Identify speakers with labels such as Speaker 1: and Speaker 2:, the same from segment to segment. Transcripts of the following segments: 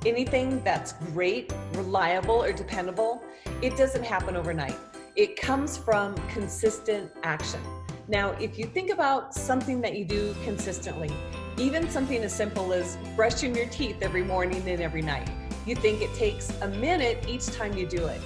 Speaker 1: Anything that's great, reliable, or dependable, it doesn't happen overnight. It comes from consistent action. Now, if you think about something that you do consistently, even something as simple as brushing your teeth every morning and every night, you think it takes a minute each time you do it.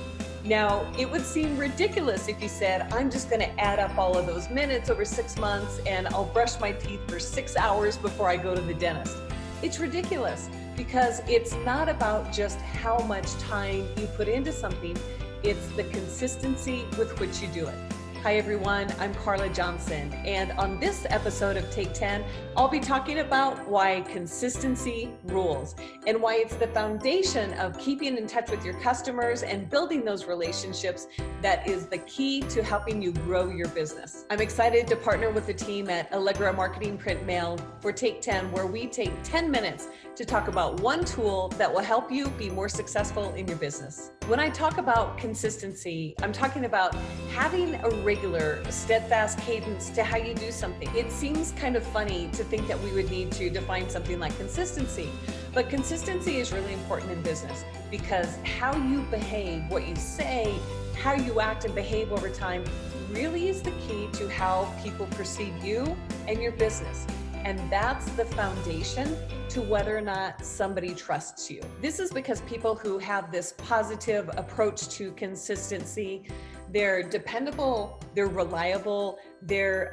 Speaker 1: Now, it would seem ridiculous if you said, I'm just going to add up all of those minutes over 6 months and I'll brush my teeth for 6 hours before I go to the dentist. It's ridiculous because it's not about just how much time you put into something, it's the consistency with which you do it. Hi everyone, I'm Carla Johnson, and on this episode of Take 10, I'll be talking about why consistency rules and why it's the foundation of keeping in touch with your customers and building those relationships that is the key to helping you grow your business. I'm excited to partner with the team at Allegra Marketing Print Mail for Take 10, where we take 10 minutes to talk about one tool that will help you be more successful in your business. When I talk about consistency, I'm talking about having a regular, steadfast cadence to how you do something. It seems kind of funny to think that we would need to define something like consistency, but consistency is really important in business because how you behave, what you say, how you act and behave over time really is the key to how people perceive you and your business. And that's the foundation to whether or not somebody trusts you. This is because people who have this positive approach to consistency, they're dependable, they're reliable, they're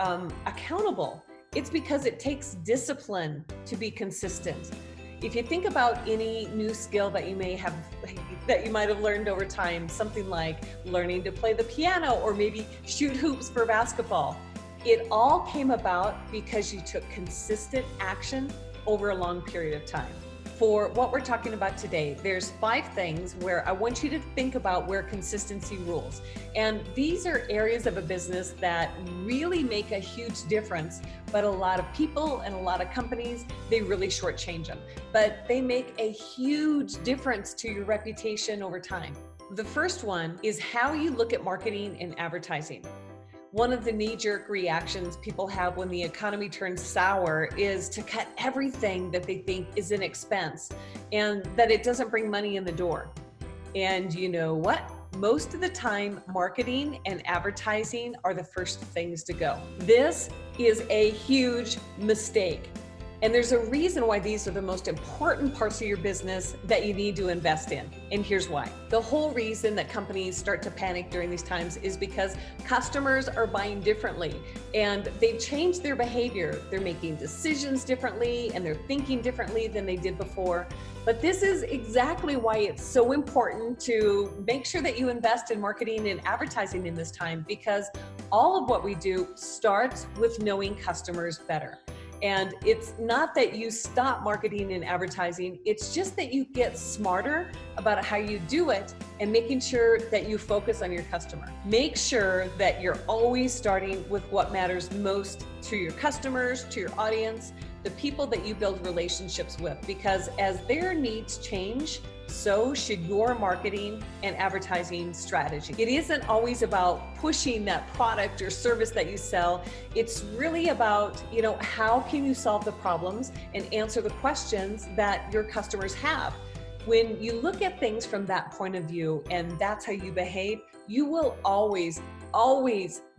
Speaker 1: accountable. It's because it takes discipline to be consistent. If you think about any new skill that you might have learned over time, something like learning to play the piano or maybe shoot hoops for basketball, it all came about because you took consistent action over a long period of time. For what we're talking about today, there's 5 things where I want you to think about where consistency rules. And these are areas of a business that really make a huge difference, but a lot of people and a lot of companies, they really shortchange them. But they make a huge difference to your reputation over time. The first one is how you look at marketing and advertising. One of the knee-jerk reactions people have when the economy turns sour is to cut everything that they think is an expense and that it doesn't bring money in the door. And you know what? Most of the time, marketing and advertising are the first things to go. This is a huge mistake. And there's a reason why these are the most important parts of your business that you need to invest in. And here's why. The whole reason that companies start to panic during these times is because customers are buying differently and they've changed their behavior. They're making decisions differently and they're thinking differently than they did before. But this is exactly why it's so important to make sure that you invest in marketing and advertising in this time, because all of what we do starts with knowing customers better. And it's not that you stop marketing and advertising, it's just that you get smarter about how you do it and making sure that you focus on your customer. Make sure that you're always starting with what matters most to your customers, to your audience, the people that you build relationships with, because as their needs change, so should your marketing and advertising strategy. It isn't always about pushing that product or service that you sell. It's really about, how can you solve the problems and answer the questions that your customers have. When you look at things from that point of view and that's how you behave, you will always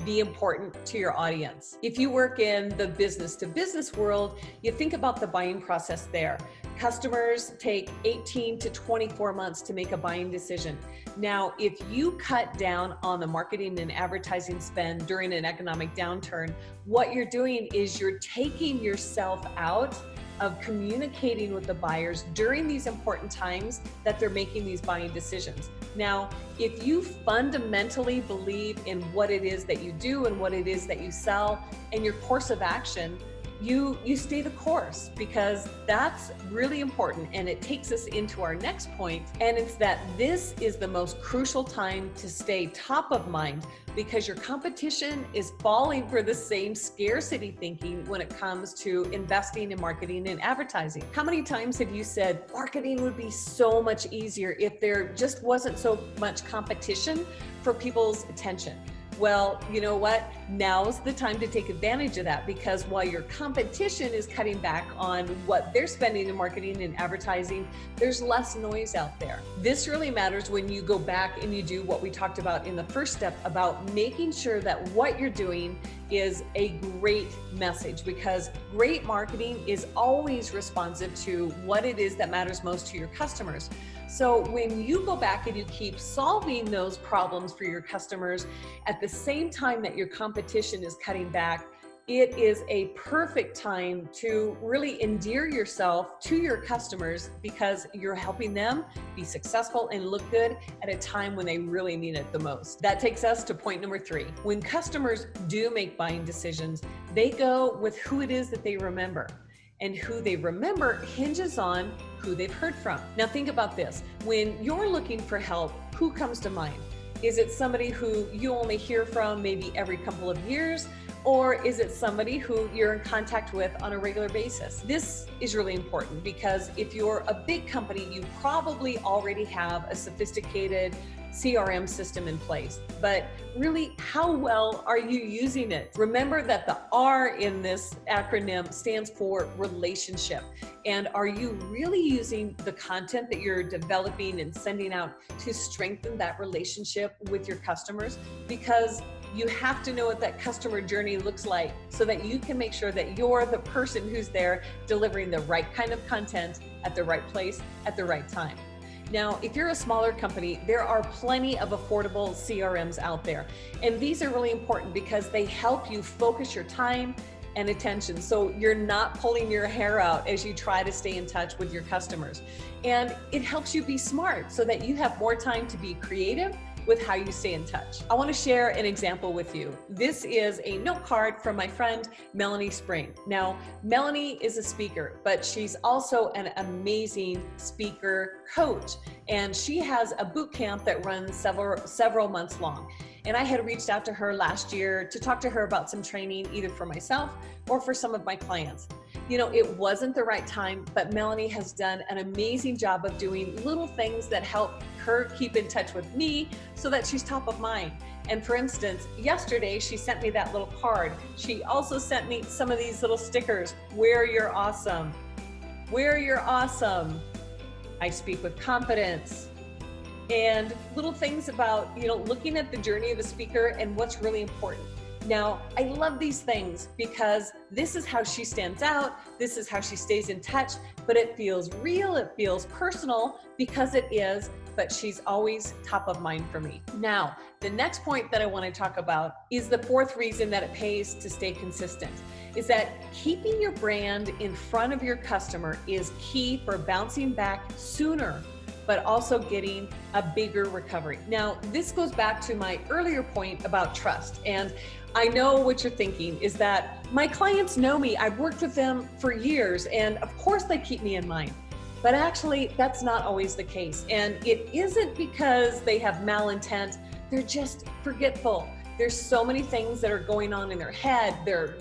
Speaker 1: be important to your audience. If you work in the business to business world, you think about the buying process there. Customers take 18 to 24 months to make a buying decision. Now, if you cut down on the marketing and advertising spend during an economic downturn, what you're doing is you're taking yourself out of communicating with the buyers during these important times that they're making these buying decisions. Now, if you fundamentally believe in what it is that you do and what it is that you sell and your course of action, you stay the course, because that's really important. And it takes us into our next point, and it's that this is the most crucial time to stay top of mind, because your competition is falling for the same scarcity thinking when it comes to investing in marketing and advertising. How many times have you said marketing would be so much easier if there just wasn't so much competition for people's attention? Well, you know what? Now's the time to take advantage of that, because while your competition is cutting back on what they're spending in marketing and advertising, there's less noise out there. This really matters when you go back and you do what we talked about in the first step about making sure that what you're doing is a great message, because great marketing is always responsive to what it is that matters most to your customers. So when you go back and you keep solving those problems for your customers at the same time that your competition is cutting back, it is a perfect time to really endear yourself to your customers, because you're helping them be successful and look good at a time when they really need it the most. That takes us to point number 3. When customers do make buying decisions, they go with who it is that they remember. And who they remember hinges on who they've heard from. Now think about this. When you're looking for help, who comes to mind? Is it somebody who you only hear from maybe every couple of years? Or is it somebody who you're in contact with on a regular basis? This is really important, because if you're a big company, you probably already have a sophisticated CRM system in place, but really, how well are you using it? Remember that the R in this acronym stands for relationship. And are you really using the content that you're developing and sending out to strengthen that relationship with your customers? Because you have to know what that customer journey looks like so that you can make sure that you're the person who's there delivering the right kind of content at the right place at the right time. Now, if you're a smaller company, there are plenty of affordable CRMs out there. And these are really important because they help you focus your time and attention, so you're not pulling your hair out as you try to stay in touch with your customers. And it helps you be smart so that you have more time to be creative with how you stay in touch. I want to share an example with you. This is a note card from my friend Melanie Spring. Now, Melanie is a speaker, but she's also an amazing speaker coach, and she has a boot camp that runs several months long. And I had reached out to her last year to talk to her about some training, either for myself or for some of my clients. You know, it wasn't the right time, but Melanie has done an amazing job of doing little things that help her keep in touch with me so that she's top of mind. And for instance, yesterday she sent me that little card. She also sent me some of these little stickers. Where you're awesome. Where you're awesome. I speak with confidence. And little things about, you know, looking at the journey of a speaker and what's really important. Now, I love these things because this is how she stands out. This is how she stays in touch, but it feels real. It feels personal because it is, but she's always top of mind for me. Now, the next point that I want to talk about is the 4th reason that it pays to stay consistent, is that keeping your brand in front of your customer is key for bouncing back sooner, but also getting a bigger recovery. Now, this goes back to my earlier point about trust. And I know what you're thinking is that my clients know me. I've worked with them for years, and of course they keep me in mind. But actually, that's not always the case. And it isn't because they have malintent, they're just forgetful. There's so many things that are going on in their head. Their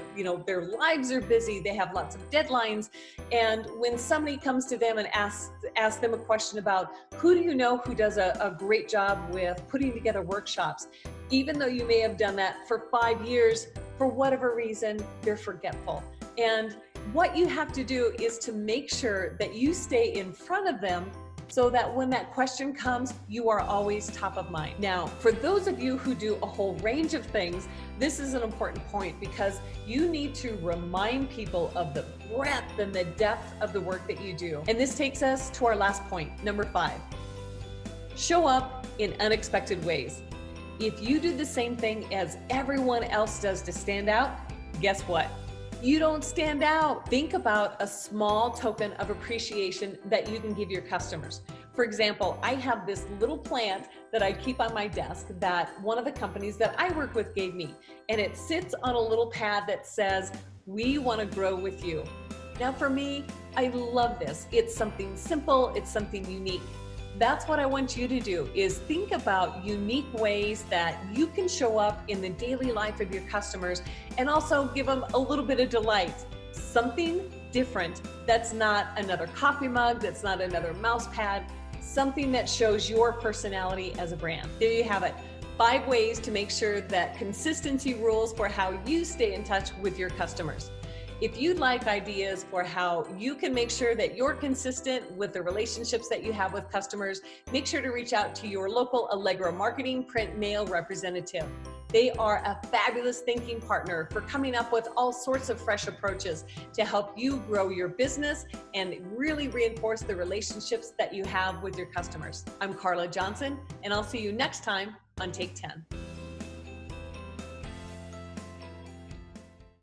Speaker 1: lives are busy. They have lots of deadlines. And when somebody comes to them and asks them a question about who do you know who does a great job with putting together workshops, even though you may have done that for 5 years, for whatever reason, they're forgetful. And what you have to do is to make sure that you stay in front of them so that when that question comes, you are always top of mind. Now, for those of you who do a whole range of things, this is an important point because you need to remind people of the breadth and the depth of the work that you do. And this takes us to our last point, number 5. Show up in unexpected ways. If you do the same thing as everyone else does to stand out, guess what? You don't stand out. Think about a small token of appreciation that you can give your customers. For example, I have this little plant that I keep on my desk that one of the companies that I work with gave me, and it sits on a little pad that says, "We want to grow with you." Now for me, I love this. It's something simple, it's something unique. That's what I want you to do, is think about unique ways that you can show up in the daily life of your customers and also give them a little bit of delight. Something different that's not another coffee mug, that's not another mouse pad, something that shows your personality as a brand. There you have it. 5 ways to make sure that consistency rules for how you stay in touch with your customers. If you'd like ideas for how you can make sure that you're consistent with the relationships that you have with customers, make sure to reach out to your local Allegra marketing print mail representative. They are a fabulous thinking partner for coming up with all sorts of fresh approaches to help you grow your business and really reinforce the relationships that you have with your customers. I'm Carla Johnson, and I'll see you next time on Take 10.